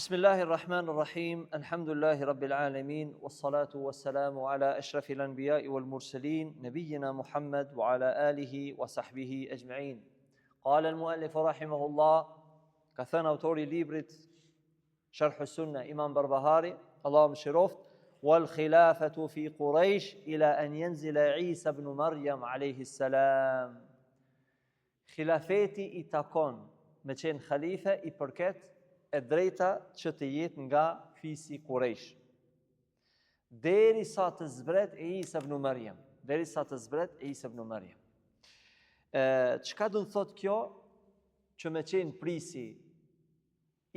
بسم الله الرحمن الرحيم الحمد لله رب العالمين والصلاة والسلام على أشرف الأنبياء والمرسلين نبينا محمد وعلى آله وصحبه أجمعين. قال المؤلف رحمه الله كثان أوتوري ليبرت شرح السنة إمام بربهاري الله مشروفت والخلافة في قريش إلى أن ينزل عيسى بن مريم عليه السلام. خلافتي إتاكون مچين خليفة إبركت e drejta që të jetë nga fisi Quraysh. Derisa të zbret Isa ibn Maryam. Derisa të zbret Isa ibn Maryam. Çka do të thotë kjo? Që me qenë prisi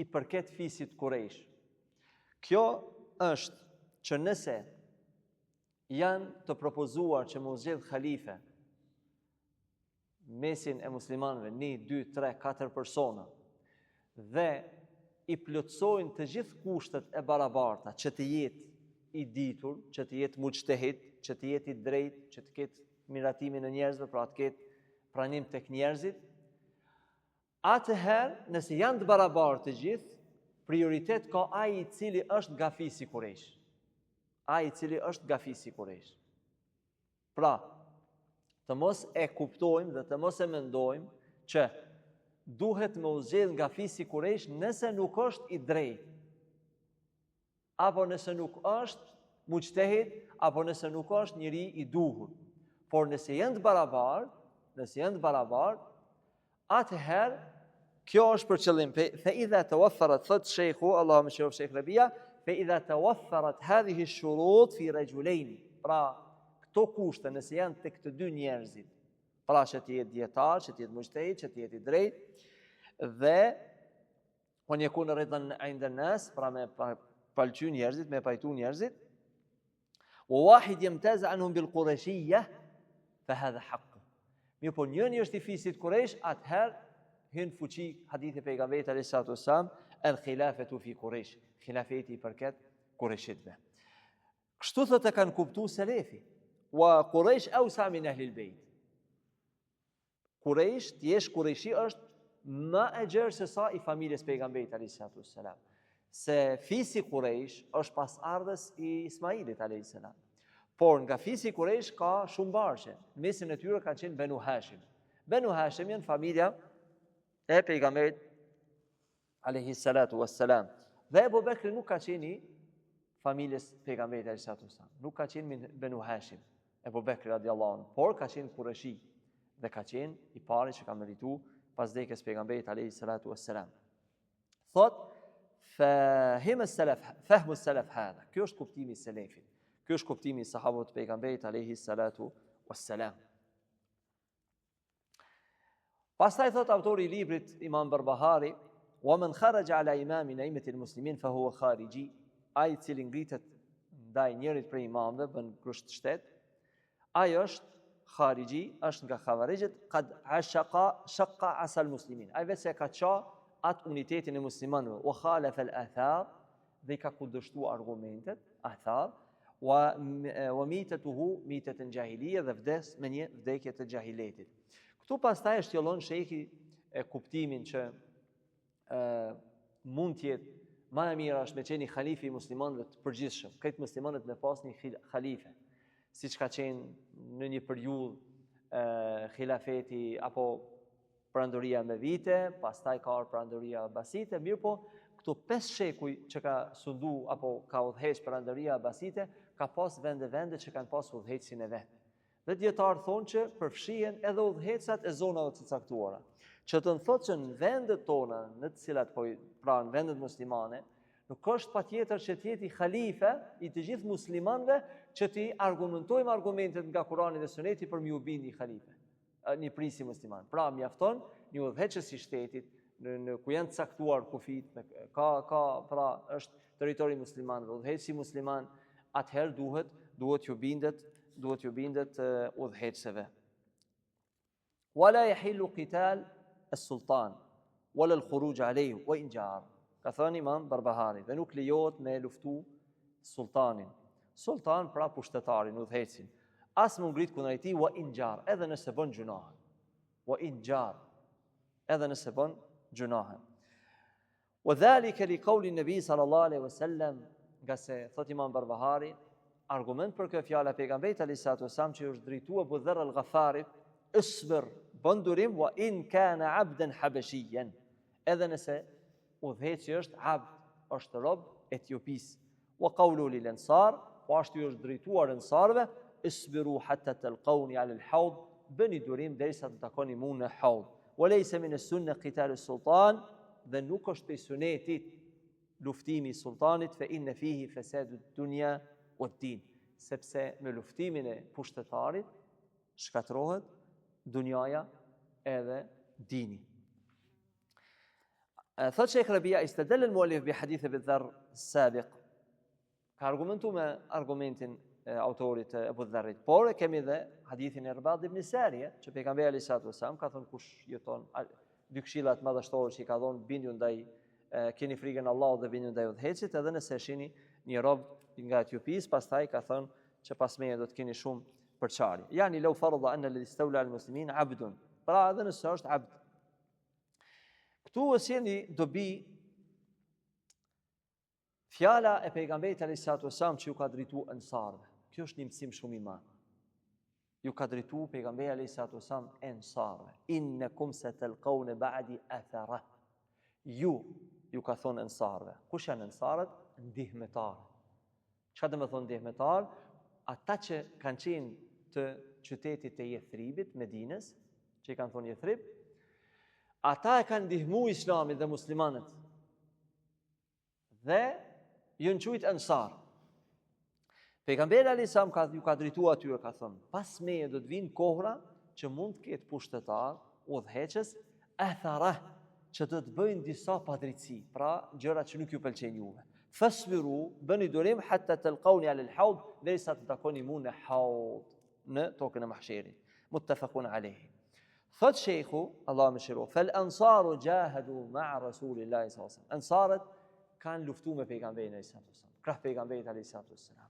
i përket fisit Quraysh. Kjo është që nëse janë të propozuar që mu zgjedh khalife mesin e muslimanëve 1, 2, 3, 4 persona dhe i plotësojnë të gjithë kushtet e barabarta, që të jetë i ditur, që të jetë mujtehid, që të jetë i drejtë, që të ketë miratimin e njerëzve, pra të ketë pranim tek njerëzit. Atëherë, nëse janë të barabartë të gjithë, prioritet ka ai i cili është nga fisi Quraysh. Ai i cili është nga fisi Quraysh. Pra, të mos e kuptojmë dhe të mos e mendojmë që duhet me u zgjedh nga fisi Quraysh nëse nuk është i drejtë, apo nëse nuk është mujtehid, apo nëse nuk është njëri i duhur. Por nëse janë të barabartë, atëherë kjo është për qëllim. Fa idha tawaffarat, thot shejhu, Allahu më shërof Sheikh Rabia, fa idha tawaffarat hadhihi ash-shurut fi rajulayn. Pra, këto kushte nëse janë tek të dy njerëzit, pra që të jetë dietar, që të jetë mujtehid, që të jetë i drejtë, dhe on yakun ridan 'inda an-nas, pra me palçy njerëzit, me pajtu njerëzit, wa wahid yamtaz anhum bil qurayshiyah, fa hadha haqq. Mirë po njëri është i fisit Quraysh, atëherë hyn fuqi hadithi e pejgamberit alayhis salatu wassalam, al-khilafatu fi Quraysh, khilafeti përket Qurayshitëve. Kështu thotë kanë kuptuar selefi, wa Quraysh awsa min ahli al-bayt. Quraysh, të jesh Qurayshi është më e gjerë se sa i familjes pejgamberit alayhis salatu wassalam. Se fisi Quraysh është pasardhës i Ismailit alayhis salam. Por nga fisi Quraysh ka shumë barshe. Mesin e tyre kanë qenë Banu Hashim. Banu Hashim janë familja e pejgamberit alayhis salatu wassalam. Dhe Abu Bekri nuk ka qenë i familjes pejgamberit alayhis salatu wassalam. Nuk ka qenë Banu Hashim. Abu Bekri radiallahu anhu, por ka qenë Qurayshi dhe ka qenë i pari që ka meritu pas vdekjes pejgamberit alayhis salatu wassalam. Thot fahmu salaf hada. Kjo është kuptimi i selefit. Kjo është kuptimi i sahabëve të pejgamberit alayhis salatu wassalam. Pastaj thot autori i librit Imam Barbahari, wa man kharaja ala imamin aimat almuslimin fa huwa khariji. Ai i cili ngritet ndaj njërit prej imamëve bën kusht shtet, ai është khariji, është nga khawarijët, qad shaqqa asal muslimin. Ai vetë ka qa atë unitetin e muslimanëve, wa khalafa al-athar, dhe ka kundërshtuar argumentet, athar, wa mitatuhu mitatan jahiliya, dhe vdes me një vdekje të jahiletit. Këtu pastaj e shtjellon shejhi kuptimin që mund të jetë më e mira është me qenë khalifi i muslimanëve të përgjithshëm, këtë muslimanët me pas një khalife, siç ka qenë në një periudhë khilafeti apo perandoria me vite, pastaj ka ardhur perandoria abasite, mirë po këto 5 shekuj që ka sundu apo ka udhëheq perandoria abasite, ka pas vende që kanë pas udhëheqësin e vet. Dhe dietarë thonë që përfshihen edhe udhëheqësat e zonave të caktuara. Që të thotë që në vendet tona, në të cilat pra në vendet muslimane, nuk është patjetër që të jetë i khalife i të gjithë muslimanëve që të argumentojmë argumentet nga Kurani dhe Suneti për mju bindi i khalife, një prisi musliman. Pra mjafton një udhëheqës i shtetit ku janë të caktuar kufit, pra është territori musliman dhe udhëheqësi musliman, atëherë duhet ju bindet udhëheqësve. Wala yahillu qital as-sultan wala al-khuruj alayhi wa in jar. Ka thënë Imam Barbahari, dhe nuk lejohet me luftu sultanin. Sultan pra pushtetarin, udhëheqësin. As më ngrit kundër tij wa in jar, edhe nëse bën gjunahe. Wa in jar, edhe nëse bën gjunahe. وذلك لقول النبي صلى الله عليه وسلم nga se thot Imam Barbahari argument për këtë fjalë e pejgamberit alayhis salam që është drejtuar Abu Dharr al-Ghafarit isbir bën durim wa in kana abdan habashiyan edhe nëse udhëheci është abd është rob etiopis wa qawlu lil ansar po ashtu është drejtuar ansarve isbiru hatta talqawni ala al-hawd bëni durim derisa të takoni mua në hawd wa laysa min as-sunnah qital as-sultan dhe nuk është prej sunetit luftimi i sultanit fe inne fihi fesadu dunya wa din sepse me luftimin e pushtetarit shkatërrohet dunjaja edhe dini. Thot Sheikh Rabia istadalla al-muallif bi hadith Abi Dharr as-sabiq ka argumentu me argumentin e autorit Abu Dharrit, por kemi dhe hadithin e Irbad ibn Sariya që pejgamberi alayhis salam ka thënë kush jeton dy këshillat madhështore që i ka dhënë bindju ndaj keni frikën Allahut dhe bindju ndaj udhëhecit edhe nëse shihni një rob nga Etiopis pastaj ka thënë që pas meje do të keni shumë përçarje. Yani law farada anna alladhi istawla al-muslimin abdun. Pra edhe nëse është abd. Këtu është një dobi fjala e pejgamberit alayhis salam që ju ka drejtuar ansarëve. Kjo është një mësim shumë i madh. Ju ka drejtuar pejgamberi alayhis salam ansarëve. Innakum satalqawna ba'di athara. Ju ka thonë ansarëve. Kush janë ansarët? Ndihmetarë. Çka do të thonë ndihmetar? Ata që kanë qenë të qytetit të Jethribit, Medinës, që i kanë thonë Jethrib, ata e kanë ndihmuar Islamin dhe muslimanët. Dhe ju quajt ansar. Pejgamberi alayhis salam ju ka drejtuar atyre ka thonë, pas meje do të vinë kohra që mund të ketë pushtetar, udhëheqës, athara që do të bëjnë disa padrejtësi, pra gjëra që nuk ju pëlqejnë juve. Fasbiru, bëni durim hatta talqawni ala al-hawd, derisa të takoni mua në hawd, në tokën e mahsherit. Muttafaqun alayhi. Thot Sheikhu, Allahu mëshiroj, fal ansaru jahadu ma'a rasulillahi sallallahu alaihi wasallam. Ansarët kanë luftuar me pejgamberin alayhis salam. Krah pejgamberit alayhis salam.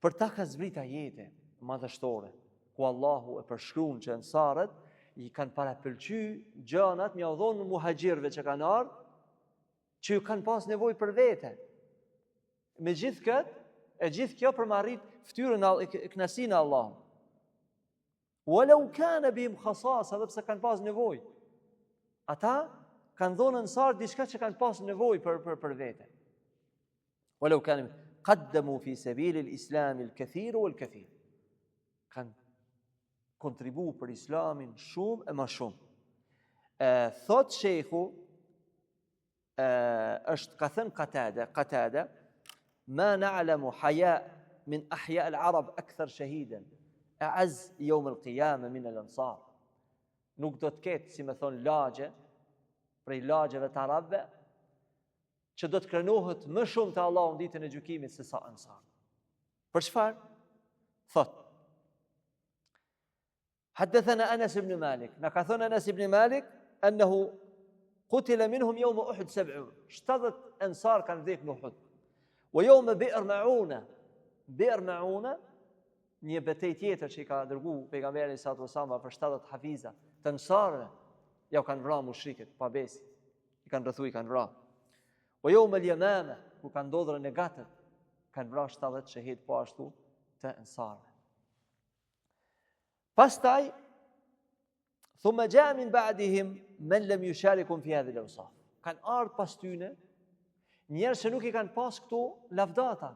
Për ta ka zbrit ajete madhështore, ku Allahu e përshkruan që ansarët i kanë parapëlqy gjanat mja udhon muhajgjirve që kanë ardhur, që ju kanë pas nevojë për vete. Me gjithë këtë, e gjithë kjo për më arrit ftyrën e kënaqësinë e Allahut. Walau kana bihim khasasa, edhe pse kanë pas nevojë. Ata kanë dhënë ansar diçka që kanë pas nevojë për vete. Walau kana qaddamu fi sabili al-islam al-kathir wal-kathir. Kanë kontribu për islamin shumë e ma shumë. Thot Sheikhu, është ka thënë Qatada, ma na'lamu haya min ahya al-arab akthar shahidan, a'az yawm al-qiyamah min al-ansar. Nuk do të ketë, si me thonë, lagje, prej lagjeve të arabëve, që do të krenohet më shumë të Allahu në ditën e gjykimit se sa ansar. Për çfarë? Thot حدثنا أنس بن مالك نكثنا أنس بن مالك أنه قتل منهم يوم أحد 70 اشتضت أنصار كان ذيك أحد ويوم بئر معونة një betejë tjetër që i ka dërgu pejgamberi sallallahu alaihi wasallam për 70 hafiza të ansarëve ja u kanë vrarë mushrikët pa besë i kanë rrethuar i kanë vrarë o yawm al-yamama ku kanë ndodhur në gatët kanë vrarë 70 shahid po ashtu të ansarëve. Pastaj thumma jaa min ba'dihim man lam yusharikum fi hadhihi al-awsaf. Kan ardhur pas tyne njerëz që nuk i kanë pas këtu lavdata.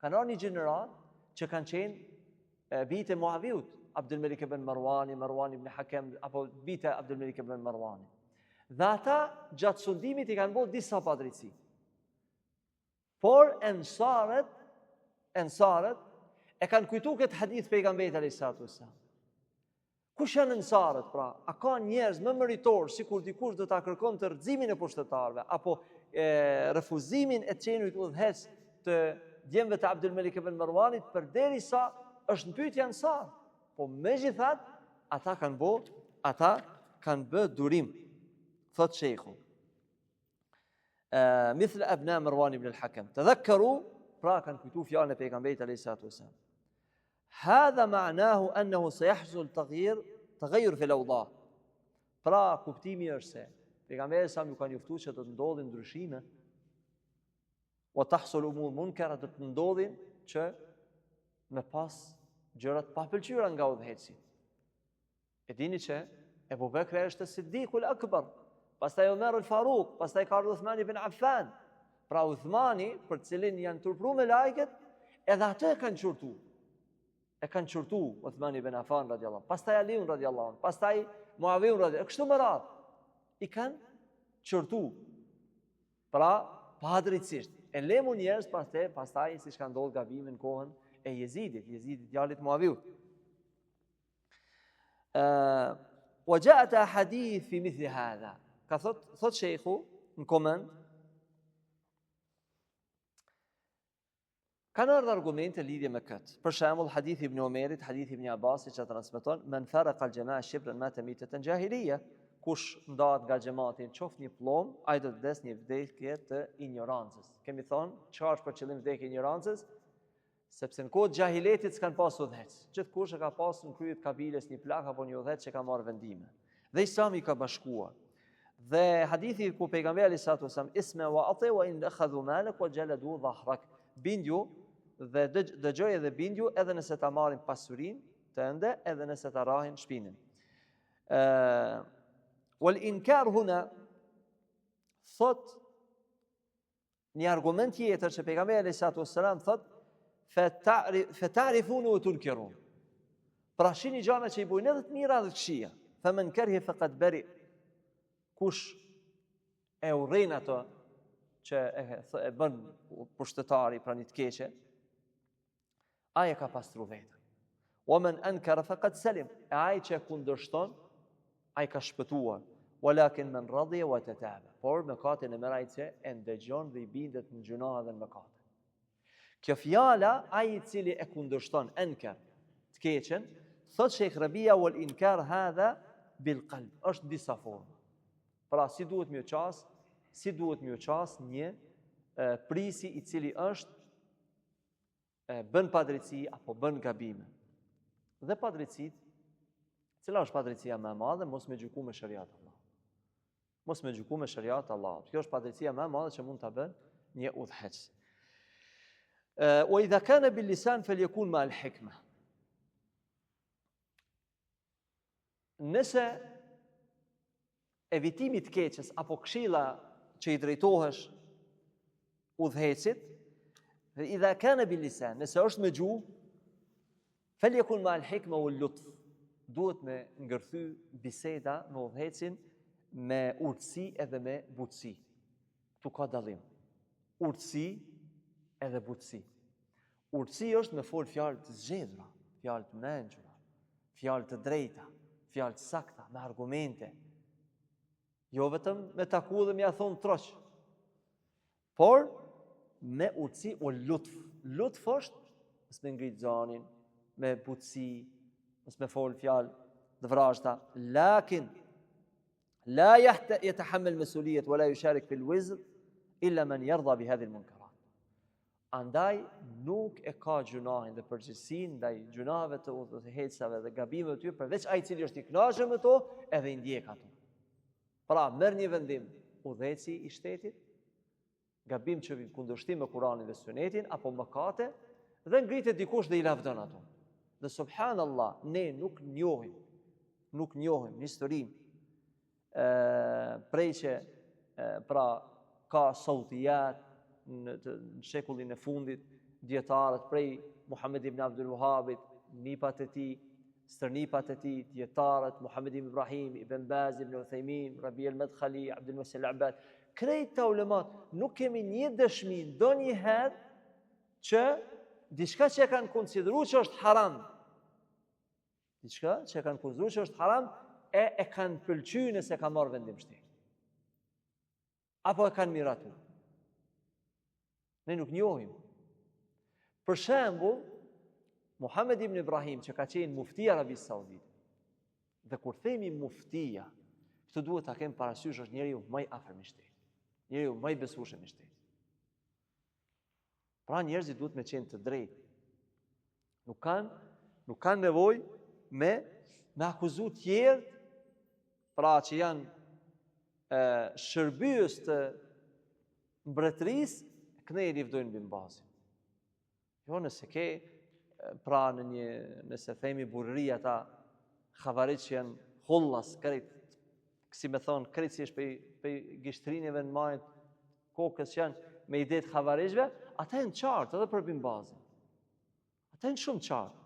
Kanë ardhur një gjenerat që kanë qenë bijtë Muaviut, Abdul Malik ibn Marwani, Marwan ibn Hakam apo bijtë Abdul Malik ibn Marwani. Dhe ata gjatë sundimit i kanë bërë disa padrejtësi. Por ansarët e kanë kujtuar këtë hadith pejgamberit alayhis salam. Kush janë ansarët pra? A ka njerëz më meritor sikur dikush do ta kërkon të rrëzimin e pushtetarëve apo refuzimin e çenujt udhëhec të djemve të Abdul Malik ibn Marwanit përderisa është në pyetje ansar. Po megjithatë ata kanë bë durim. Thot Sheikhu. مثل أبناء مروان بن الحكم تذكروا pra kanë kujtuar fjalën e pejgamberit alayhis salam. هذا معناه أنه سيحصل تغير في الأوضاع. Pra kuptimi është se Pejgamberi sa ju kanë njoftuar që të ndodhin ndryshime, wa tahsul umur munkara, të ndodhin që me pas gjërat pa pëlqyera nga udhëheci. E dini që Ebu Bekri është Siddiqul Akbar, pastaj Omer al-Faruq, pastaj ka Uthman ibn Affan. Pra Uthmani, për cilin janë turpruar me lajket, edhe atë e kanë qurtu. E kanë qurtu Uthman ibn Affan radiallahu anhu, pastaj Aliun radiallahu anhu, pastaj Muawiun radiallahu anhu, kështu me radhë. I kanë qurtu. Pra, padrejtisht. E lemu njerëz pastaj siç ka ndodhur gabime në kohën e Jezidit djalit Muawiut. وجاءت أحاديث في مثل هذا. Ka thot shejhu në koment, kanë ardhur argumente lidhje me këtë. Për shembull, hadithi Ibn Omerit, hadithi Ibn Abbasit që transmeton, "Men farqa al-jamaa shibran mata mitatan jahiliya." Kush ndahet nga xhamati, qoft një pllom, ai do të vdes një vdekje të ignorancës. Kemi thonë, çfarë është për qëllim vdekje ignorancës? Sepse në kohë të xahiletit s'kan pas udhëhec. Gjithkush e ka pasur në krye të kabiles një plak apo një udhëhec që ka marrë vendime. Dhe Islami ka bashkuar. Dhe hadithi ku pejgamberi sallallahu alajhi wasallam isma wa ati wa in akhadhu malak wa jaladu dhahrak. Bindju dhe dëgjoje dhe bindju edhe nëse ta marrin pasurinë tënde, edhe nëse ta rahin shpinën. Wal inkar huna thot një argument tjetër që pejgamberi sallallahu alajhi wasallam thot fata'rifunu wa tunkirun. Pra shihni gjëra që i bujnë edhe të mira dhe të këqija. Faman kariha faqad bari. Kush e urren ato që e bën pushtetari pra një të keqe, ai e ka pastru vetën. Wa man ankara faqad salim. Ai që kundërshton, ai ka shpëtuar. Walakin man radiya wa tataba. Por mëkatin e merr ai që e ndëgjon dhe i bindet në gjuna dhe në mëkat. Kjo fjala, ai i cili e kundërshton ankar, të keqen, thot Sheikh Rabia wal inkar hadha bil qalb. Është disa forma. Pra si duhet më qas një prisi i cili është bën padrejti apo bën gabime. Dhe padrejtit, cila është padrejtia më e madhe, mos me gjyku me shariat Allah. Mos me gjyku me shariat Allah. Kjo është padrejtia më e madhe që mund ta bën një udhëhec. Wa idha kana bil lisan falyakun ma al hikma. Nëse evitimi të keqes apo këshilla që i drejtohesh udhëhecit, idha kana bil lisan, nëse është me gjuhë, falyakun ma al hikma wal lutf. Duhet me ngërthy biseda me udhëhecin me urtësi edhe me butësi. Tu ka dallim. Urtësi edhe butësi. Urtësi është me fol fjalë të zgjedhura, fjalë të mençura, fjalë të drejta, fjalë të sakta, me argumente. Jo vetëm me taku dhe me ja thonë troq. Por me urtësi o lutf. Lutf është mos me ngrit zanin, me butësi, mos me fol fjalë të vrashta. Lakin la yatahammal mas'uliyat wala yusharik fil wizr illa man yarda bi hadhihi al-munkarat. Andaj nuk e ka gjunahin dhe përgjegjësinë ndaj gjunave të udhëhecave dhe gabimeve të tyre përveç ai i cili është i kënaqur me to edhe i ndjek ato. Pra, merr një vendim udhëheci i shtetit, gabim që vjen kundërshtim me Kur'anin dhe Sunetin apo mëkate dhe ngritet dikush dhe i lavdon ato. Dhe subhanallahu, ne nuk njohim në historinë prej që pra ka sautiyat në shekullin e fundit, dietarët prej Muhammed ibn Abdul Wahhabit, nipat e tij, stërnipat e tij, dietarët Muhammed ibn Ibrahim, Ibn Baz, Ibn Uthaymin, Rabi al-Madkhali, Abdul Muhsin al-Abbad, krejt ulemat, nuk kemi një dëshmi ndonjëherë që diçka që kanë konsideruar që është haram, e kanë pëlqyer nëse ka marrë vendim shteti. Apo e kanë miratuar. Ne nuk njohim. Për shembull, Muhammed ibn Ibrahim që ka qenë mufti i Arabisë Saudite. Dhe kur themi muftia, këtë duhet ta kemi parasysh është njeriu më i afër me shtetin. Njeriu më i besueshëm me shtetin. Pra njerëzit duhet me qenë të drejtë. Nuk kanë nevojë me akuzu tjerë, pra që janë shërbyes të mbretërisë, këne i rivdojnë mbi bazin. Jo nëse ke, pra nëse themi burëria ta Havarit që janë hullas, krejt, si me thonë, krejt si është për gishtrinjeve në majt, kokës që janë me idet Havarijve, ata e në qartë edhe për bimbazin. Ata e në shumë qartë.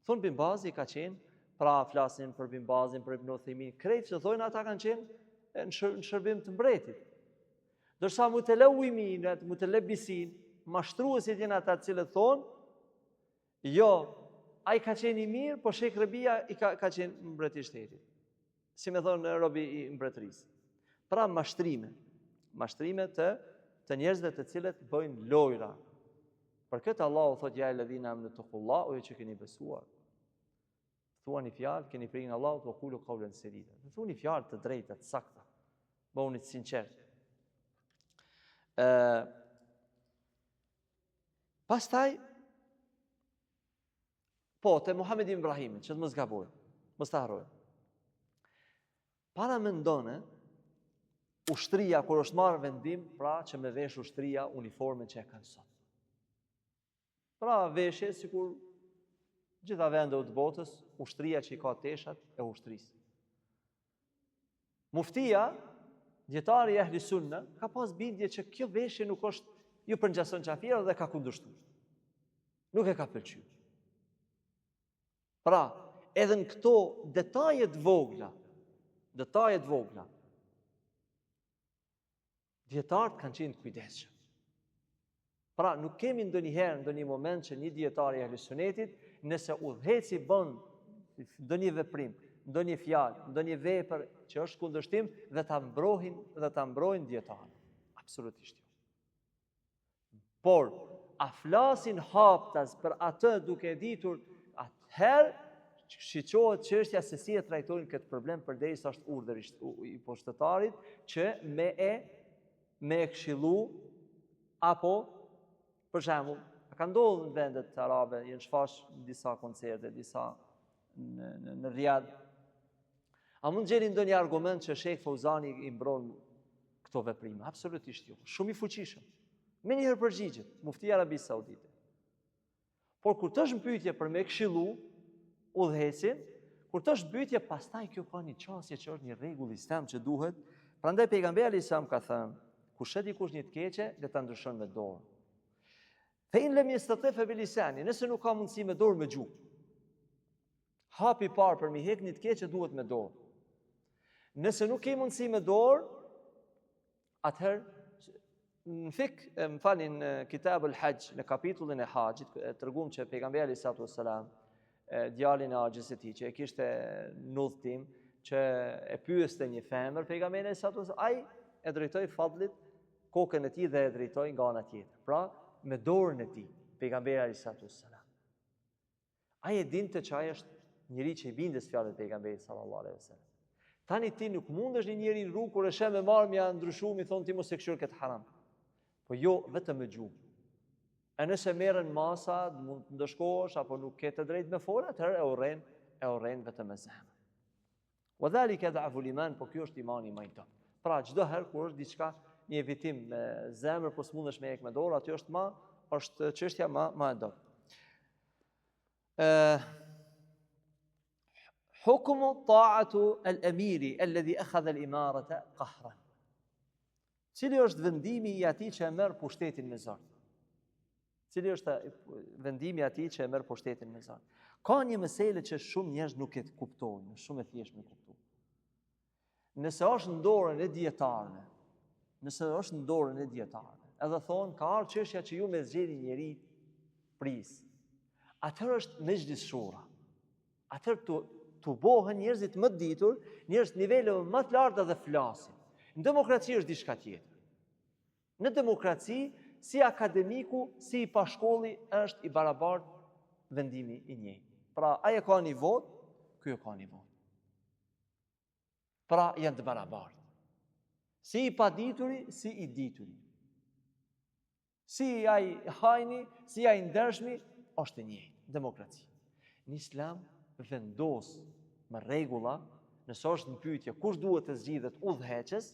Thonë bimbazi ka qenë, pra flasin për bimbazin, për Ibn Uthaymin, krejt që thonë ata kanë qenë në shërbim të mbretit. Dërsa Mutelewwiminët, Mutelebisin, mashtruesit jenë ata cilët thonë, jo, ai ka qenë i mirë, po Shejk Rabia ka qenë mbret i shtetit. Si me thonë robi i mbretërisë. Pra mashtrime të njerëzve të cilët bëjnë lojra. Për këtë Allahu thotë ja elladhina amanu taqullaha, o ju që keni besuar. Thuani fjalë, keni prin Allahut, wa qulu qawlan sadida. Thuani fjalë të drejta, të sakta. Bëuni të sinqert. Pastaj po, te Muhammed Ibrahimi, që të mos gabojë, mos ta harrojë. Para mendone, ushtria, kur është marrë vendim, pra që me vesh ushtria uniformen që e kanë sot. Pra veshje, sikur gjitha vendet të botës, ushtria që i ka teshat e ushtrisë. Muftia, djetari i Ehli Sunna, ka pas bindje që kjo veshje nuk është, ju përngjason qafira dhe ka kundërshtuar. Nuk e ka pëlqyer. Pra, edhe në këto detajet vogla, djetarët kanë qenë kujdesshëm. Pra, nuk kemi ndonjëherë, ndonjë moment që një dietar i Ehli Sunnetit, nëse udhëheci bën ndonjë veprim, ndonjë fjalë, ndonjë vepër që është kundërshtim dhe ta mbrojnë dietarët. Absolutisht jo. Por, a flasin haptas për atë duke ditur atëherë shiqohet çështja se si e trajtojnë këtë problem përderisa është urdhër i poshtëtarit që me e këshillu apo për shembull, ka ndodhur në vendet arabe, janë shfash disa koncerte, disa në Riyadh. A mund gjeni ndonjë argument që Sheikh Fauzani i mbron këto veprime? Absolutisht jo. Shumë i fuqishëm. Me njëherë përgjigjet, Muftia Arabisë Saudite. Por kur të është pyetje për me këshillu udhëhecin, kur të është pyetje, pastaj kjo ka një çështje që është një rregull islam që duhet. Prandaj pejgamberi alayhis salam ka thënë, kush e di kush një të keqe, le ta ndryshon me dorë. Fe in lem yastati fa bilisani, nëse nuk ka mundësi me dorë, me gjuhë. Hapi parë për mi hek një të keqe duhet me dorë. Nëse nuk ke mundësi me dorë, atëherë në fik, më falin, Kitabul Hajj, në kapitullin e Hajjit, treguam që pejgamberi alayhis salam, djalin e Haxhit të tij, që e kishte në udhtim, që e pyeste një femër pejgamberin alayhis salam, ai e drejtoi fadlit kokën e tij dhe e drejtoi nga ana tjetër. Pra, me dorën e tij, pejgamberi alayhis salam. Ai e dinte që ai është njëri që i bindes fjalët e pejgamberit sallallahu alaihi wasallam. Tani ti nuk mundesh një njeri në rrugë kur e sheh me marmja ndryshuar, mi thon ti mos e këshir këtë haram. Po jo vetëm me gjuhë. E nëse merren masa, mund të ndëshkohesh apo nuk ke të drejtë me fol, atëherë e urren vetëm me zemër. Wa dhalika da'fu liman, po kjo është imani më i dobët. Pra çdo herë kur është diçka, një evitim me zemër, po s'mundesh me ek me dorë, aty është çështja më e dobët. Hukmu ta'atu al-amiri alladhi akhadha al-imarata qahran. Cili është vendimi i atij që e merr pushtetin me zor? Cili është vendimi i atij që e merr pushtetin me zor? Ka një meselë që shumë njerëz nuk e kuptojnë, shumë e thjeshtë me kuptuar. Nëse është në dorën e dietarëve, edhe thonë ka ardhur çështja që ju me zgjidhni njëri pris. Atëherë është mejlis shura. Atëherë të bohen njerëzit më të ditur, njerëz niveleve më të larta dhe flasin. Në demokraci është diçka tjetër. Në demokraci, si akademiku, si i pashkolli, është i barabartë vendimi i njëjtë. Pra, ai e ka një vot, ky e ka një vot. Pra, janë të barabartë. Si i padituri, si i dituri. Si ai hajni, si ai ndershmi, është e njëjtë. Demokraci. Në Islam vendos me rregulla, nëse është në pyetje kush duhet të zgjidhet udhëheqës,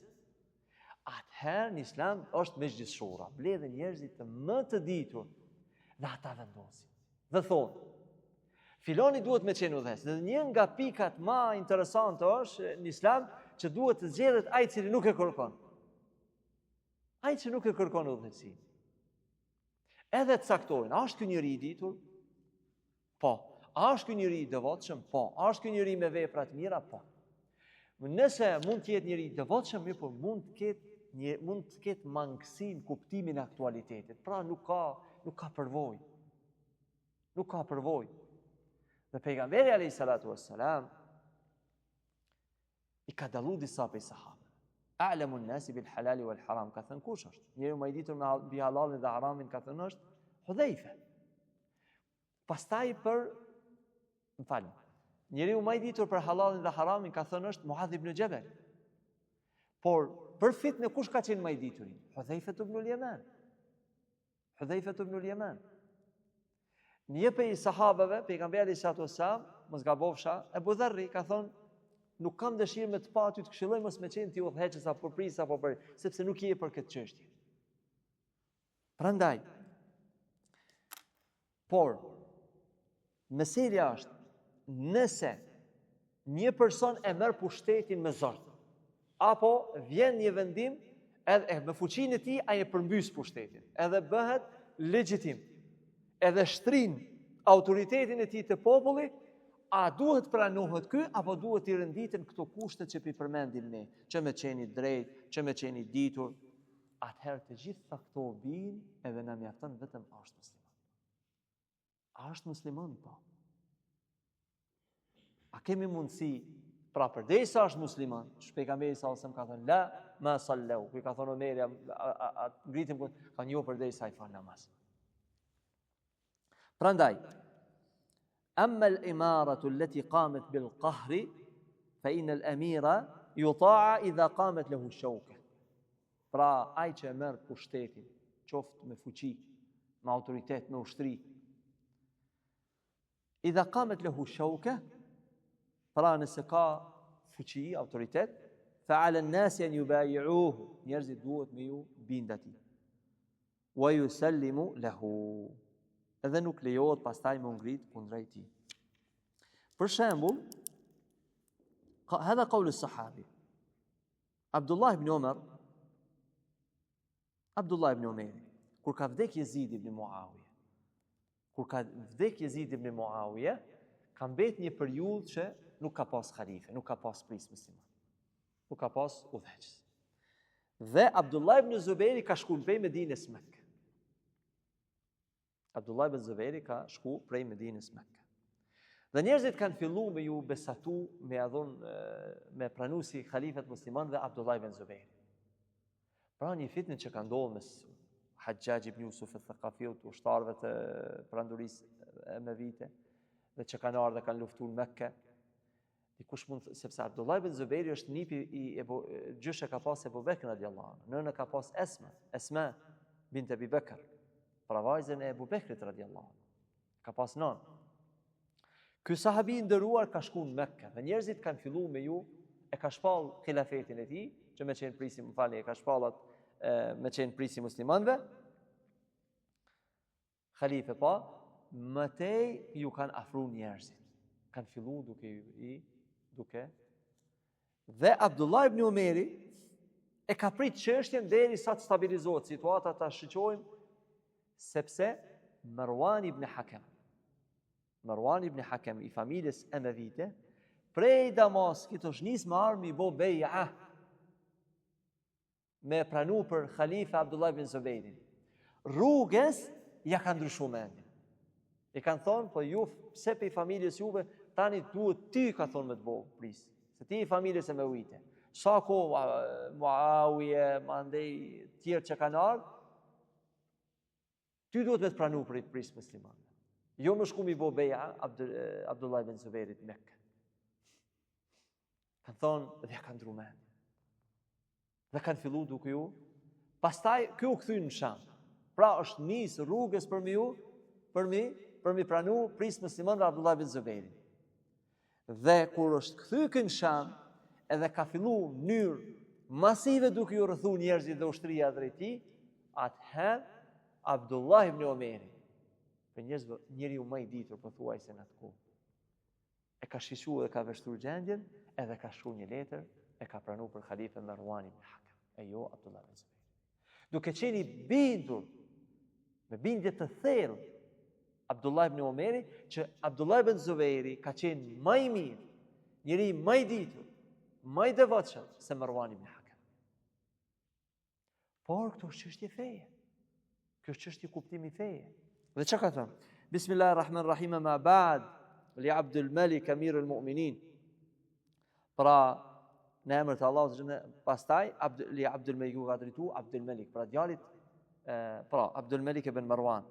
Atëherë në Islam është mezhlisshura, mbledhen njerëzit të më të ditur dhe ata vendosin. Dhe thonë, filoni duhet me qenë udhëheqës. Dhe një nga pikat më interesante është në Islam që duhet të zgjedhet ai i cili nuk e kërkon. Ai që nuk e kërkon udhëheqësinë. Edhe të caktojnë, a është ky njeri i ditur? Po. A është ky njeri i devotshëm? Po. A është ky njeri me vepra të mira? Po. Nëse mund të jetë njeri i devotshëm, mirë, por mund të ketë mangësi në kuptimin e aktualitetit. Pra nuk ka përvojë. Nuk ka përvojë. Dhe pejgamberi alayhi salatu wassalam i ka dallu disa prej sahabëve. A'lamu an-nasi bil halali wal haram, ka thënë kush është? Njeriu më i ditur me bi halalin dhe haramin, ka thënë është Hudhaifa. Pastaj njeriu më i ditur për halalin dhe haramin, ka thënë është Muadh ibn Jabal. Por për fitnë kush ka qenë më i ditur? Hudhaifa ibn al-Yaman. Hudhaifa ibn al-Yaman. Një prej sahabëve, pejgamberi sallallahu alaihi wasallam, mos gabofsha, Abu Dharri ka thonë, nuk kam dëshirë me të pa ty të këshilloj mos me qenë ti udhëheqës apo pris apo për, sepse nuk je për këtë çështje. Prandaj, por meselja është, nëse një person e merr pushtetin me zor, apo vjen një vendim edhe me fuqinë e tij ai e përmbys pushtetin, edhe bëhet legjitim, edhe shtrin autoritetin e tij të popullit, a duhet pranohet ky apo duhet i renditen këto kushte që i përmendim ne, që me qenë i drejtë, që me qenë i ditur? Atëherë të gjitha këto vijnë edhe na mjafton vetëm a është musliman. A është musliman po? A kemi mundësi, pra përderisa është musliman, që pejgamberi sallallahu alajhi wasallam ka thënë la ma sallu, kur ka thënë Omeri ngritim ka një përderisa i fal namaz. Prandaj, amma al-imaratu allati qamat bil qahri fa inna al-amira yuta'a idha qamat lahu ash-shawka. Pra ai që merr pushtetin, qoftë me fuqi, me autoritet, me ushtri, idha qamat lahu ash-shawka, pra nëse ka fuqi, autoritet, fa 'ala an-nasi an yubayi'uhu, njerëzit duhet me ju bind atij. Wa yusallimu lahu. Edhe nuk lejohet pastaj më ngrit kundrejt tij. Për shembull, hadha qawl as-sahabi Abdullah ibn Umar, kur ka vdek Yazid ibn Muawiya, ka mbet një periudhë që nuk ka pas halife, nuk ka pas pris musliman, nuk ka pas udhëheqës. Dhe Abdullah ibn Zubairi ka shkuar prej Medinës Mekë. Abdullah ibn Zubairi ka shku prej Medinës Mekë. Dhe njerëzit kanë filluar me ju besatu, me pranu si khalifet musliman dhe Abdullah ibn Zubairi. Pra një fitnë që ka ndodhur mes Hajjaj ibn Yusuf al-Thaqafiut, ushtarëve të prandurisë me vite, dhe që kanë ardhur dhe kanë luftuar Mekë. Dikush mund, sepse Abdullah ibn Zubairi është nipi i gjyshe ka pas Ebu Bekr radhiyallahu anhu, nëna ka pas Esma bint Abi Bekr, pra vajzën e Ebu Bekrit radhiyallahu anhu. Ka pas nënë. Ky sahabi i nderuar ka shkuar në Mekë dhe njerëzit kanë filluar me ju e ka shpall khilafetin e tij, që me qenë prisi, e ka shpallat me qenë prisi muslimanëve. Khalife pa, mëtej ju kanë afruar njerëzit. Kanë filluar duke. Dhe Abdullah ibn Umeri e ka prit çështjen derisa të stabilizohet situata, ta shiqojmë, sepse Marwan ibn Hakam i familjes Emevite, prej Damaskit është nis me armë i bo beja me pranu për Khalifa Abdullah ibn Zubairin. Rrugës ja kanë ndryshuar mendjen. I kanë thonë, po ju pse pe i familjes juve tani duhet ty, ka thonë, me të bëu pris. Se ti i familjes Emevite. Sa kohë Muawiye, mandej tjerë që kanë ardhur, ty duhet me të pranu për i pris musliman. Jo më shku mi bo beja Abdullah ibn Zubairit Mekë. Kanë thonë dhe ja kanë ndru mendjen. Dhe kanë fillu duke ju. Pastaj kjo u kthy në Sham. Pra është nis rrugës për mi pranu pris musliman dhe Abdullah ibn Zubairit. Dhe kur është kthy në Sham, edhe ka fillu mënyrë masive duke ju rrethu njerëzit dhe ushtria drejt tij, atëherë Abdullah ibn Omeri, për njeriu më i ditur pothuajse në atë kohë, e ka shishuar dhe ka vështruar gjendjen, edhe ka shkruar një letër, e ka pranuar për halifën Marwan ibn Hakam, e jo Abdullah ibn Zubair. Duke qenë i bindur, me bindje të thellë, Abdullah ibn Omeri, që Abdullah ibn Zubairi ka qenë më i mirë, njeri më i ditur, më i devotshëm se Marwan ibn Hakam. Por këto është çështje feje. Kjo është çështje kuptimi feje. Dhe çka ka thënë? Bismillahirrahmanirrahim, ma ba'd li Abdul Malik Amirul Mu'minin. Pra në emër të Allahut, pastaj li Abdul Malik u ka drejtu Abdul Malik, pra djalit Abdul Malik ibn Marwan.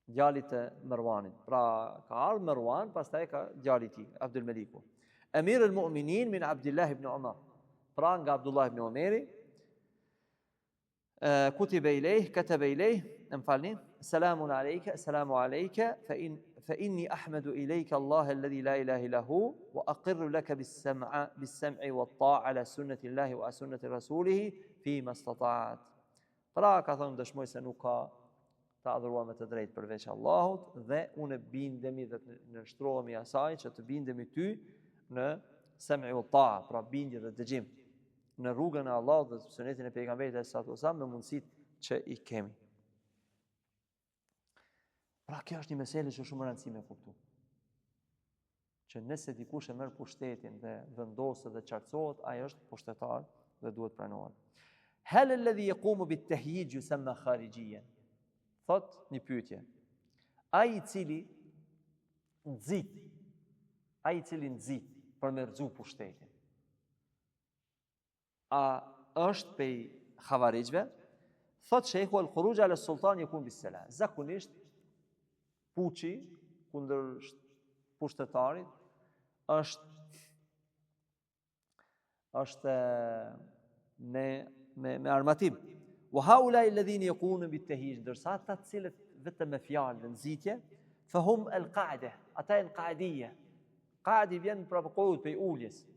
Djalit të Marwanit. Pra ka ardhur Marwan, pastaj ka djali i tij, Abdul Maliku. Amirul Mu'minin min Abdullah ibn Umar. Pra nga Abdullah ibn Omeri, كتب إليه كتب إليه انفعلني سلام عليك سلام عليك فإني أحمد إليك الله الذي لا إله إلا هو وأقر لك بالسمع والطاعة على سنة الله وسنة رسوله فيما استطعت. Pra ka thonë dëshmoj se nuk ka të adhuruar me të drejtë përveç Allahut dhe unë bindemi dhe në nështrohemi asaj që të bindemi ty në sem'i wa ta'a, pra bindje dhe dëgjim në rrugën e Allahut dhe sunetin e pejgamberit sallallahu alaihi wasallam me mundësitë që i kemi. Pra kjo është një meselë që shumë rëndësi me kuptu. Që nëse dikush e merr pushtetin dhe vendoset dhe qartësohet, ai është pushtetar dhe duhet pranohet. Hal alladhi yaqumu bit-tahyij yusamma kharijiyan. Thot një pyetje. Ai i cili nxit për me rrezu pushtetin, a është pej xhavarixhve? Thot shehu al-khuruj ala sultan yakun bis-salam. Zakonisht puçi kundër pushtetarit është me armatim. Wa haula alladhina yaqulun bit-tahyij, ndërsa ata të cilët vetëm me fjalë dhe nxitje, fahum al-qa'ida, ata al-qa'idiyya. Qa'di vjen për qohut pe uljes.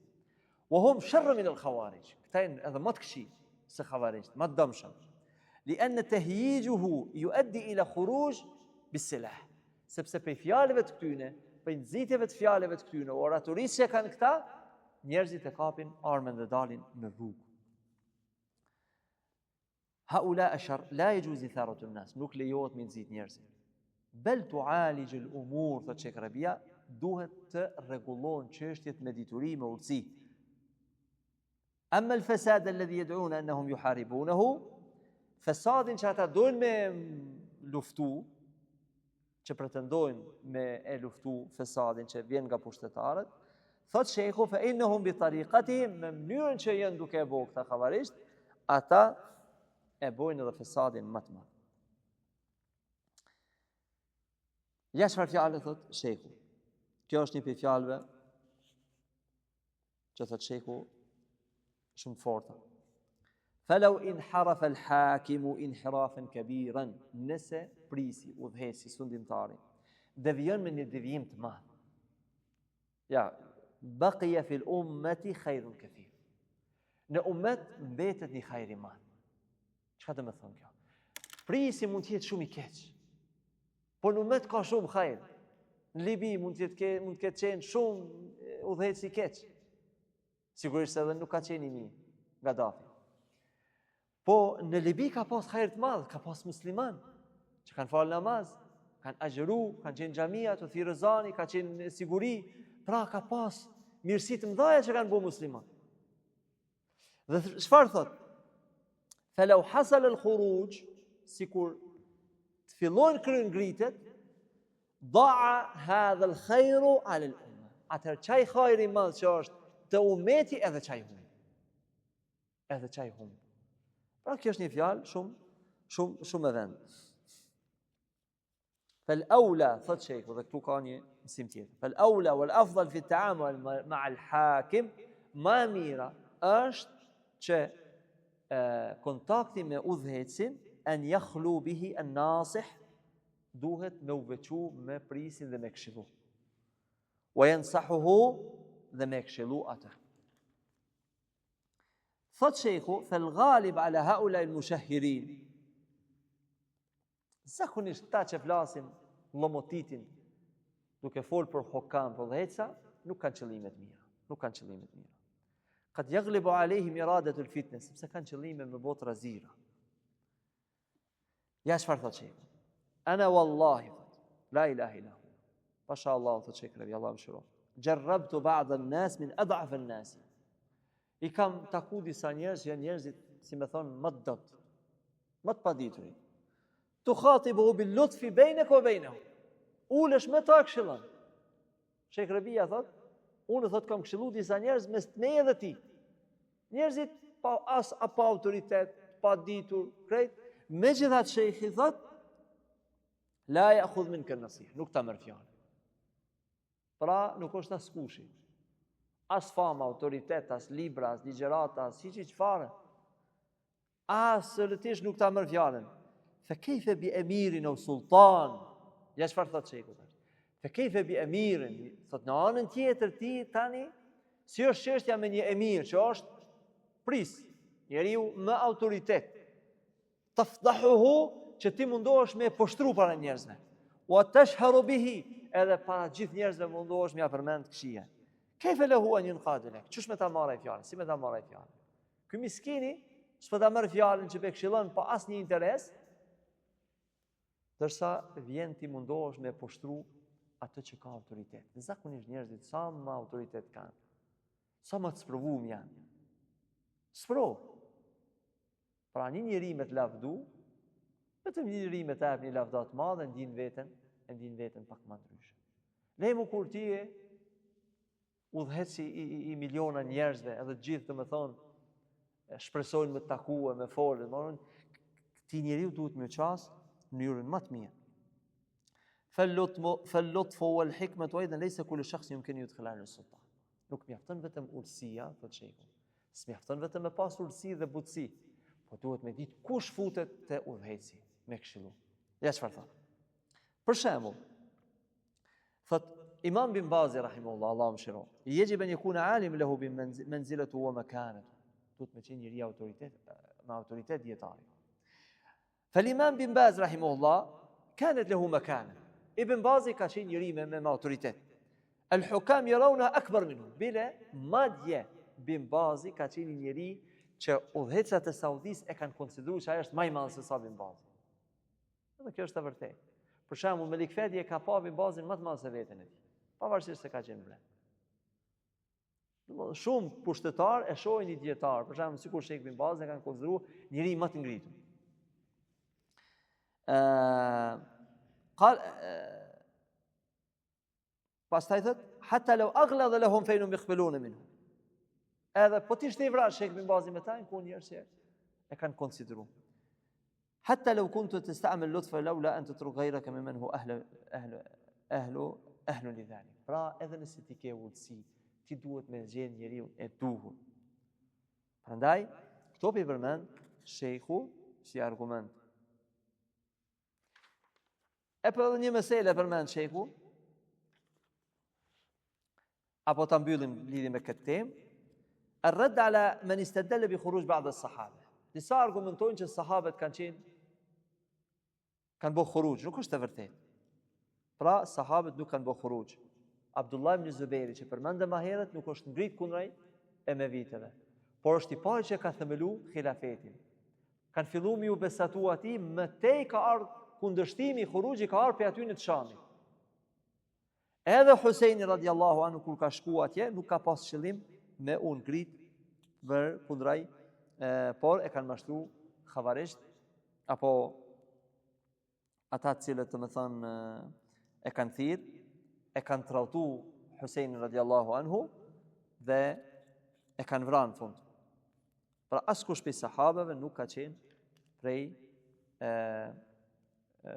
Wa hum sharr min al-khawarij. Këta janë edhe më të këqij se xhavarixht, më të dëmshëm. Lian tahyijuhu yuaddi ila khuruj bis-silah. Sepse pe fjalëve të këtyne, pe nxitjeve të fjalëve të këtyne, oratorisë që kanë këta, njerëzit e kapin armën dhe dalin në rrugë. Haula ashar la yajuz itharatu an-nas, nuk lejohet me nxit njerëzit. Bel tu'alij al-umur, thot Sheikh Rabia, duhet të rregullohen çështjet me dituri, me urtësi. Amma al-fasad alladhi yad'una annahum yuharibunahu, fasadin që ata dojnë me luftu, që pretendojnë me e luftu fasadin që vjen nga pushtetarët, thot Sheikhu fa innahum bi tariqatihim, me mënyrën që janë duke e bëu këta xhavarisht, ata e bojnë edhe fasadin më të madh. Ja çfarë fjalë thot Sheikhu. Kjo është një prej fjalëve që thot Sheikhu shumë forta. Falau inharafa al-hakimu inhirafan kabiran, nëse prisi, udhëheci, sundimtari, devijon me një devijim të madh. Ja, baqiya fil ummati khairun kathir. Në ummet mbetet një hajër i madh. Çka do të thonë kjo? Prisi mund të jetë shumë i keq, por në ummet ka shumë hajër. Në Libi mund të ketë qenë shumë udhëheci i keq. Sigurisht edhe nuk ka qenë i mirë Gaddafi. Po në Libi ka pas hajër të madh, ka pas musliman që kanë falë namaz, kanë agjëru, kanë qenë xhamia të Thirrëzani, ka qenë siguri, pra ka pas mirësi të mëdha që kanë bërë musliman. Dhe çfarë thot? Falau hasal al-khuruj, sikur të fillojnë kryen ngritet, da'a hadha al-khayru 'ala al-umma. Atëherë çaj hajri i madh që është të ummeti edhe çaj humb. Edhe çaj humb. Pra kjo është një fjalë shumë e vendë. Fal-aula, thot Sheikhu, dhe këtu ka një mësim tjetër. Fal-aula wal-afdal fi at-ta'amul ma'a al-hakim, më e mira është që kontakti me udhëhecin an yakhlu bihi an-nasih, duhet me u veçu me prisin dhe me këshillu. Wa yansahuhu, dhe me këshillu atë. Thot shejhu, fel ghalib ala haula il mushahhirin. Zakonisht ta që flasin lomotitin, duke folë për hokam, për dheca, nuk kanë qëllimet mira. Nuk kanë qëllimet mira. Qad yaghlibu alehim iradatul fitne, sepse kanë qëllime me botë razira. Ja çfarë thot shejhu? Ana wallahi, la ilaha illa hu. Pasha Allah, thot shejhu, Allah më shiro. Jarrabtu ba'd an-nas min ad'af an-nas. I kam taku disa njerëz, janë njerëzit, si me thonë, më të dot, më të padituri. Tu khatibu bil lutfi bejnek o bejnehu. Ulesh me ta këshillon. Shejh Rabia thot, unë thot kam këshillu disa njerëz mes meje dhe ti. Njerëzit pa autoritet, pa ditur, krejt. Megjithatë shejhi thot, la ya'khudh minka an-nasih, nuk ta merr fjalën. Pra nuk është as kushi. As fama, autoritet, as libra, as ligjerata, as hiç çfarë. Absolutisht nuk ta merr fjalën. Fa kejfe bi emirin o sultan. Ja çfarë thot shejku tash. Fa kejfe bi emirin, thot në anën tjetër ti tani, si është çështja me një emir që është pris, njeriu me autoritet. Tafdahuhu, që ti mundohesh me poshtru para njerëzve. Wa tashharu bihi, edhe para gjithë njerëzve mundohesh me ja përmend këshia. Kejfe lehu an yunqadu lek. Çush me ta marrë fjalën? Si me ta marrë fjalën? Ky miskini s'po ta merr fjalën që be këshillon pa asnjë interes, dërsa vjen ti mundohesh me poshtru atë që ka autoritet. Zakonisht njerëzit sa më autoritet kanë, sa më të sprovum janë. Sprov. Pra një njeri me të lavdu, vetëm një njeri me të jap një lavdat madhe, ndin veten pak më ndryshe. Lejmu kur ti e udhëheci i miliona njerëzve, edhe gjithë të më thonë, shpresojnë me takue, me folë, këti njeriu duhet me qasë në mënyrën më të mirë. Fal-lutfu wal-hikmatu aidan laysa kullu shakhsin yumkinu yudkhilan as-sultan. Nuk mjafton vetëm urtësia, thotë shejku. S'mjafton vetëm me pas urtësi dhe butësi, po duhet me ditë kush futet te udhëheci me këshillu. Ja çfarë thot. Për shembull, thot Imam bin Bazi rahimahullah, Allahu mëshiro, yajib an yakuna alim lahu bi manzilatu wa makanatu. Duhet me qenë njëri me autoritet dietari. Fal-Imam bin Baz rahimahullah kanat lahu makana. Ibn Bazi ka qenë njëri me autoritet. Al-hukam yarawna akbar minhu. Bile madje bin Bazi ka qenë njëri që udhëhecat e Saudis e kanë konsideruar se ai është më i madh se sa bin Bazi. Dhe kjo është e vërtetë. Për shembull, Melik Fedi e ka pa bin Bazin më të madh se veten e tij, pavarësisht se ka qenë vlen. Shumë pushtetar e shohin një dietar, për shembull, sikur Sheikh bin Bazi e kanë konsideruar njëri më të ngritur. Pastaj thot, hatta law aghlada lahum fa inhum yakhbaluna minhu. Edhe po ti shte i vrash Sheikh bin Bazi me ta, ku njerëz që e kanë konsideruar. Hatta law kuntu tasta'mal lutfa lawla an tatruk ghayraka mimman hu ahlu lidhalik. Pra edhe nëse ti ke udhësi, ti duhet me zgjedh njeriu e duhur. Prandaj këto pi përmend Sheikhu si argument. E për edhe një mesele përmend Sheikhu, apo ta mbyllim lidhje me këtë temë, الرد على من استدل بخروج بعض الصحابة. Disa argumentojnë që sahabët kanë bëu khuruj, nuk është e vërtetë. Pra sahabët nuk kanë bëu khuruj. Abdullah ibn Zubairi që përmendëm më herët nuk është ngrit kundrejt emeviteve, por është i pari që ka themelu khilafetin. Kanë filluar me u besatu atij, më tej ka ardhur kundërshtimi i khurujit, ka ardhur pe aty në të Shamit. Edhe Husaini radiallahu anhu kur ka shkuar atje, nuk ka pas qëllim me unë ngrit për kundraj, por e kanë mashtru xhavarisht, apo ata cilët të më thënë e kanë thirr, e kanë trautu Husainin radiallahu anhu dhe e kanë vranë në fund. Pra askush prej sahabeve nuk ka qenë prej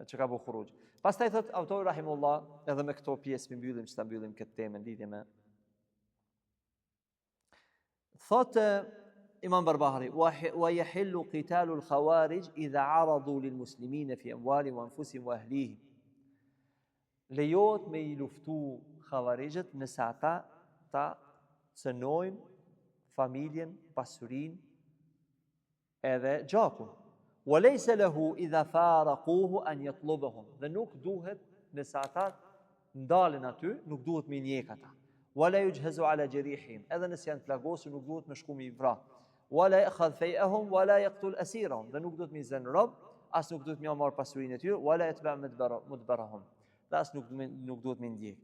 që ka bëu khuruj. Pastaj thot autori rahimullah, edhe me këto pjesë mbyllim që ta mbyllim këtë temë lidhje me. Thot Imam Barbahari, wa yahillu qitalu al-khawarij idha aradu lil-muslimina fi amwalihim wa anfusihim wa ahlihim. Lejohet me I luftu xhavarijët nëse ata ta cënojnë familjen, pasurinë edhe gjakun. Walaysa lahu idha faraquhu an yatlubahum. Dhe nuk duhet nëse ata ndalen aty, nuk duhet me njek ata. Wala yujhazu ala jarihim. Edhe nëse janë plagosur nuk duhet me shku mi vra. Wala ya'khadh fay'ahum wala yaqtul asirahum. Dhe nuk duhet me zën rob, as nuk duhet me marr pasurinë e tyre, wala yatba mudbarahum. Dhe as nuk duhet me ndjek.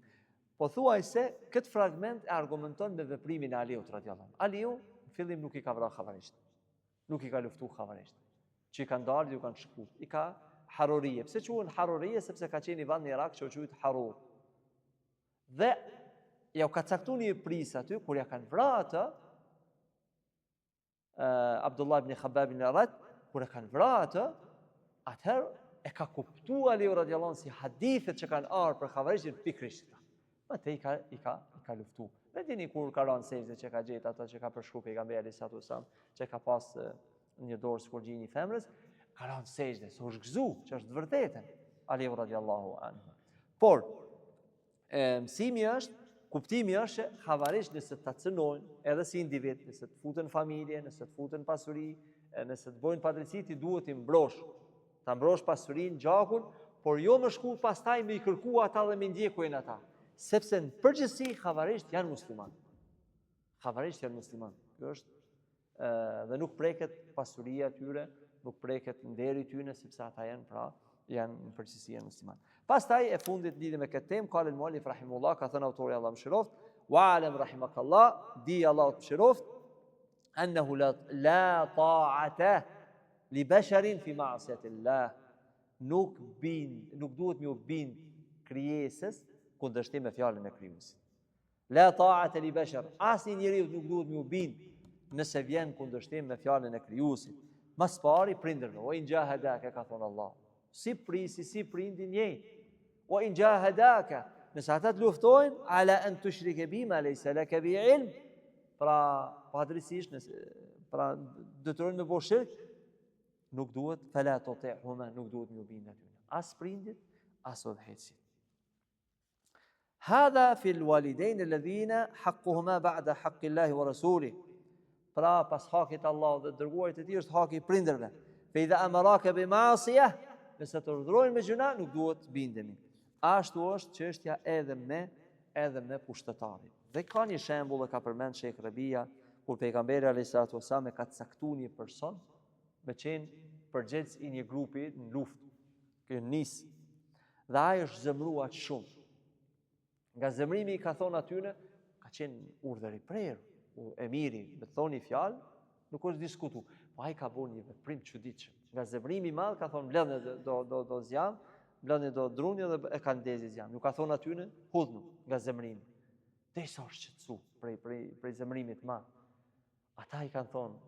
Po thuaj se këtë fragment e argumenton me veprimin e Aliut radhiyallahu anhu. Aliu në fillim nuk i ka vrarë xhavarisht. Nuk i ka luftu xhavarisht. Që i kanë dalë, ju kanë shku. I ka Harurije. Pse quhen Harurije? Sepse ka qenë i vend në Irak që u quhet Harur. Dhe ja u ka caktuar një pris aty kur ja kanë vrarë atë Abdullah ibn Khabbab ibn Arat, kur e kanë vrarë atë, atëherë e ka kuptuar Aliu radhiyallahu anhu si hadithet që kanë ardhur për xhavarishin pikërisht. Atë i ka luftu. Dhe dini kur ka rënë sejdë që ka gjetë ato që ka përshkruar pejgamberi alayhis salam, që ka pas një dorë skurgjin i femrës, ka rënë sejdë, s'u gëzu, që është vërtetë. Aliu radhiyallahu anhu. Por mësimi është, kuptimi është që xhavarisht nëse ta cënojnë edhe si individ, nëse të futen familje, nëse të futen pasuri, nëse të bojnë padrejti, ti duhet i mbrosh. Ta mbrosh pasurinë, gjakun, por jo më shku pastaj me i kërku ata dhe me ndjekujnë ata. Sepse në përgjithësi xhavarisht janë musliman. Xhavarisht janë musliman. Kjo është dhe nuk preket pasuria e tyre, nuk preket nderi i tyre sepse ata janë në përgjithësi janë musliman. Pastaj e fundit lidhur me këtë temë, qal al-muallif rahimullah, ka thënë autori Allah mëshiroft, wa alam rahimakallah, di Allah mëshiroft, annahu la ta'ata li basharin fi ma'siyati Allah. Nuk duhet me u bind krijesës kundërshtim me fjalën e krijuesit. La ta'ata li bashar. Asnjë njeriu nuk duhet me u bind nëse vjen kundërshtim me fjalën e krijuesit. Mas pari prindërve, o in jahadaka, ka thonë Allah. Si prisi, si prindi njëjtë. O in jahadaka, nëse ata të luftojnë, ala an tushrike bima laysa laka bi ilm, pra padrejtisht nëse pra detyrojnë me bësh shirk, nuk duhet fala tuti'huma, nuk duhet me u bind aty. As prindit, as udhëheqësit. هذا في الوالدين الذين حقهما بعد حق الله ورسوله. Pra pas hakit Allah dhe dërguarit e tij është haki i prindërve. Fa idha amaraka bi ma'siyah, nëse të urdhrojnë me gjuna, nuk duhet bindemi. Ashtu është çështja edhe me pushtetarin. Dhe ka një shembull e ka përmend Sheikh Rabia, kur pejgamberi alayhis salam ka caktuar një person me qenë përgjegjës i një grupi në luftë, që nis. Dhe ai është zemruar shumë. Nga zemrimi i ka thonë atyne, ka qenë urdhër i prerë, emiri, me thoni fjalë, nuk është diskutu. Po ai ka bërë një veprim çuditshëm. Nga zemrimi i madh ka thonë mbledhni do zjam, mbledhni do druni dhe e kanë ndezë zjam. Nuk ka thonë atyne, hudhnu nga zemrimi. Derisa është shqetësu prej zemrimit të madh. Ata i kanë thonë,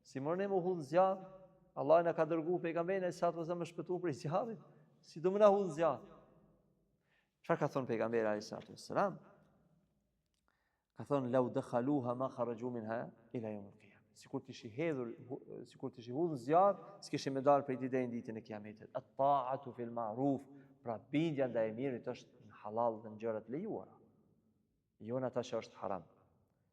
si morën me hudh zjam, Allah na ka dërguar pejgamberin sa të më shpëtu prej zjarrit, si do më na hudh zjam. Çfarë ka thonë pejgamberi alayhis salam? Ka thonë law dakhaluha ma kharaju minha ila yawm al-qiyamah. Sikur të ishi hedhur, sikur të ishi hudhur zjarr, s'kishin më dalë prej ditës ditën e kiametit. At-ta'atu fil ma'ruf, pra bindja ndaj mirit është në halal dhe në gjërat lejuara. Jo në ata që është haram.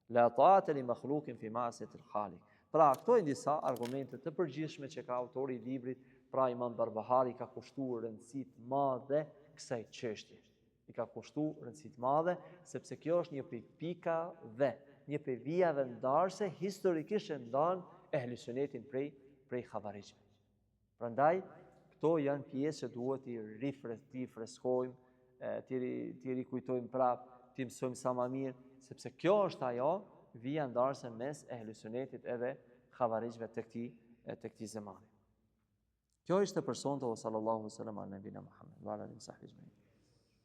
La ta'ata li makhluqin fi ma'siyati al-khaliq. Pra këto janë disa argumente të përgjithshme që ka autori i librit, pra Imam Barbahari ka kushtuar rëndësi të madhe kësaj çështje. I ka kushtuar rëndësi të madhe, sepse kjo është një prej pikave, një prej vijave ndarëse historikisht e ndan ehli sunetin prej xhavarizmit. Prandaj këto janë pjesë që duhet t'i freskojmë, t'i rikujtojmë prapë, t'i mësojmë sa më mirë, sepse kjo është ajo vija ndarëse mes ehli sunetit edhe xhavarizmëve të këtij zamani. Kjo ishte për sonte, sallallahu alaihi wasallam ala nabina Muhammed wa ala alihi wa sahbihi.